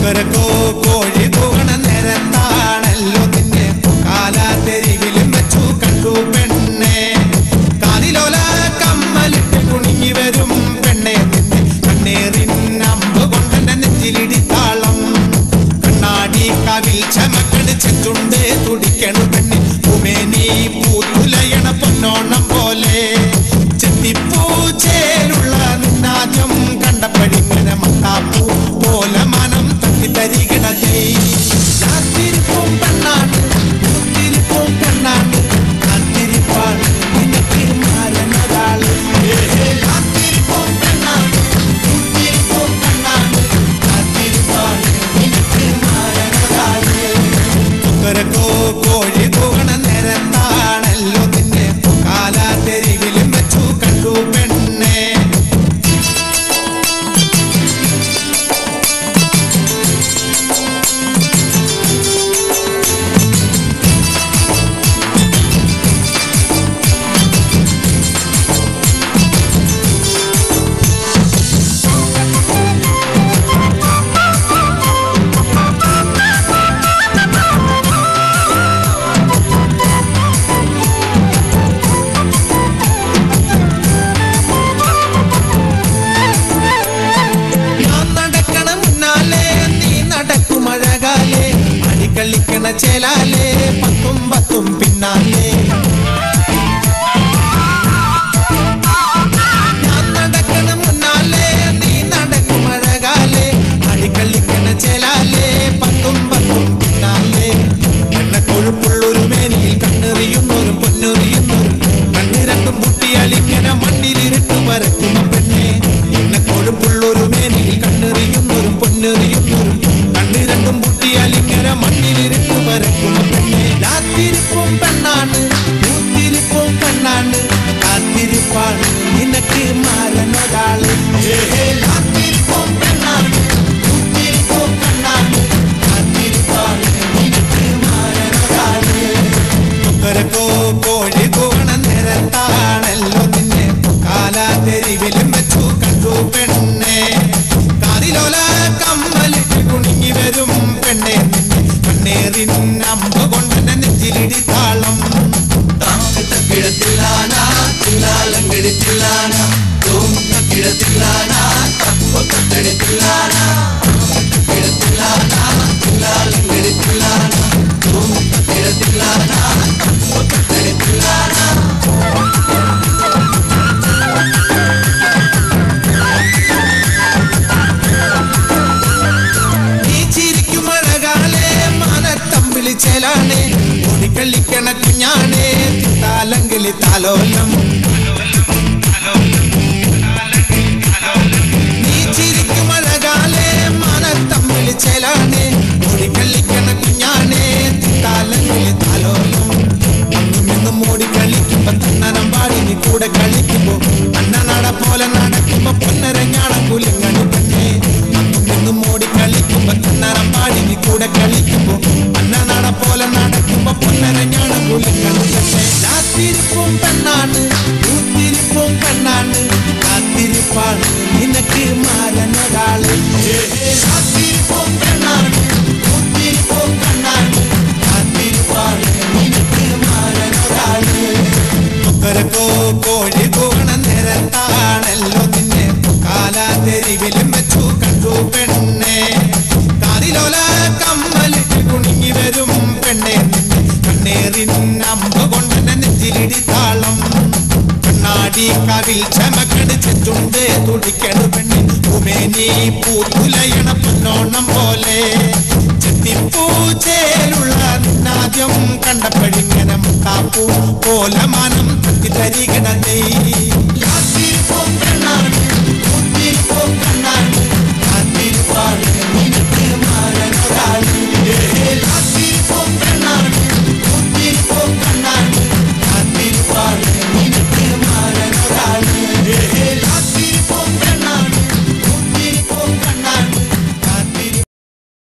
കൊക്കരക്കോ കോഴി കൂകണ നേരത്താണല്ലോ നിന്നെ കാലാതെരിവിലും വെച്ചു കണ്ടു പെണ്ണെ. കാതിലോല കമ്മലിട്ട് കുണുങ്ങി വരും പെണ്ണെ നിന്നെ കണ്ണേറിൻ അമ്പ് കൊണ്ടെന്റെ നെഞ്ചിലിടിത്താളം. കണ്ണാടി കവിൽ ചമക്കണ് ചെത്തുണ്ട് തുടിക്കണു പെണ്ണെ ഉമേനി പൂത്തുലയണ പൊന്നോണം പോലെ. ചെത്തിപ്പൂച്ചേലുള്ള നിന്നാദ്യം കണ്ടപ്പഴിങ്ങനെ മത്താപ്പൂ പോലെ മനം തട്ടിത്തരികിടതേ. കാത്തിരിപ്പും പെണ്ണാണ് കുത്തിരിപ്പും പെണ്ണാണ് കാത്തിരിപ്പാണ് നിനക്ക് മാറുന്നൊരാള്. കാത്തിരിപ്പും പെണ്ണാണ് കുത്തിരിപ്പും പെണ്ണാണ് കാത്തിരിപ്പാണ് നിനക്ക് മാറുന്നൊരാള്. കൊക്കരക്കോ കോഴി കൂകണ നേരത്താണല്ലോ നിന്നെ കാലാതെരിവിലും വെച്ചു കണ്ടു പെണ്ണെ. കളിക്കണ ചേലാലേ പത്തും പത്തും പിന്നാലെ. ഞാൻ നടക്കണ മുന്നാലെ നീ നടക്കും അഴകാലേ. അടിക്കളിക്കണ ചേലാലേ പത്തും പത്തും പിന്നാലെ. എണ്ണ കൊഴുപ്പുള്ളൊരു മേനിയിൽ കണ്ണെറിയുന്നോരും പൊന്നെറിയുന്നോരും കണ്ണിരണ്ടും മുട്ടിയളിക്കണ മണ്ണിലിരുട്ട് വരക്കുന്ന പെണ്ണെ. എണ്ണ കൊഴുപ്പുള്ളൊരു മേനിയിൽ കണ്ണെറിയുന്നോരും പൊന്നെറിയുന്നോരും കണ്ണിരണ്ടും മുട്ടിയളിക്കണ മണ്ണിലിരുട്ട് വരക്കുന്ന പെണ്ണെ. കാത്തിരിപ്പും പെണ്ണാണ് കൂത്തിരിപ്പും പെണ്ണാണ് കാത്തിരിപ്പാണ് നിനക്ക് മാറുന്നൊരാള്. കാത്തിരിപ്പും പെണ്ണാണ് കൂത്തിരിപ്പും പെണ്ണാണ് കാത്തിരിപ്പാണ് നിനക്ക് മാറുന്നൊരാള്. കൊക്കരക്കോ കോഴി കൂകണ നേരത്താണല്ലോ നിന്നെ കാലാതെരിവിലും വെച്ചു കണ്ടു പെണ്ണെ. കാതിലോല കമ്മലിട്ട് കുണുങ്ങി വരും പെണ്ണെ നിന്നെ കണ്ണേറിൻ അമ്പ് കൊണ്ടെന്റെ നെഞ്ചിലിടിത്താളം. കിഴത്തില്ലാന തില്ലാലം കിടത്തില്ലാന കിഴത്തില്ലാന തപ്പൊത്തെടുത്തില്ലാന കിഴത്തില്ലാന തില്ലാലം കിടത്തില്ലാന കിഴത്തില്ലാന തപ്പൊത്തെടുത്തില്ലാന. ചേലാണേ ഓടിക്കളിക്കണ കുഞ്ഞാണേ താലങ്കിളി താലോലം. നീ ചിരിക്കും അഴകാലേ മനത്തമ്മിളി ചേലാണേ ഓടിക്കളിക്കണ കുഞ്ഞാണേ താലങ്കിളി താലോലം. അന്നും ഓടിക്കളിക്കുമ്പോ തന്നനം പാടി നീ കൂടെ കളിക്കുമ്പോ അന്നനട പോലെ നടക്കുമ്പോ പൊന്നരഞ്ഞാളം കുലിങ്ങണി പെണ്ണേ. അന്നും ഓടിക്കളിക്കുമ്പോ തന്നനം പാടി നീ കൂടെ കളിക്കുമ്പോ അന്നനട പോലെ നടക്കുമ്പോ പൊന്നരഞ്ഞാളം കുലിങ്ങണി പെണ്ണേ. കാത്തിരിപ്പും പെണ്ണാണ് കൂത്തിരിപ്പും പെണ്ണാണ് കാത്തിരിപ്പാണ് നിനക്ക് മാറുന്നൊരാള്. കാത്തിരിപ്പും പെണ്ണാണ് കൂത്തിരിപ്പും പെണ്ണാണ് കാത്തിരിപ്പാണ് നിനക്ക് മാറുന്നൊരാള്. കൊക്കരക്കോ കോഴി കൂകണ നേരത്താണല്ലോ നിന്നെ കാലാതെരിവിലും വെച്ചു കണ്ടു പെണ്ണെ. കാതിലോല കമ്മലിട്ട് കുണുങ്ങി വരും പെണ്ണെ നിന്നെ കണ്ണേറിൻ അമ്പ് കൊണ്ടെന്റെ നെഞ്ചിലിടിത്താളം. കണ്ണാടി കവിൽ ചമക്കണ് ചെത്തുണ്ട് തുടിക്കണു പെണ്ണെ ഉമേനി പൂത്തുലയണ പൊന്നോണം പോലെ. ചെത്തിപ്പൂച്ചേലുള്ള നിന്നാദ്യം കണ്ടപ്പഴിങ്ങനെ മത്താപ്പൂ പോലെ മനം തട്ടിത്തരികിടതേ.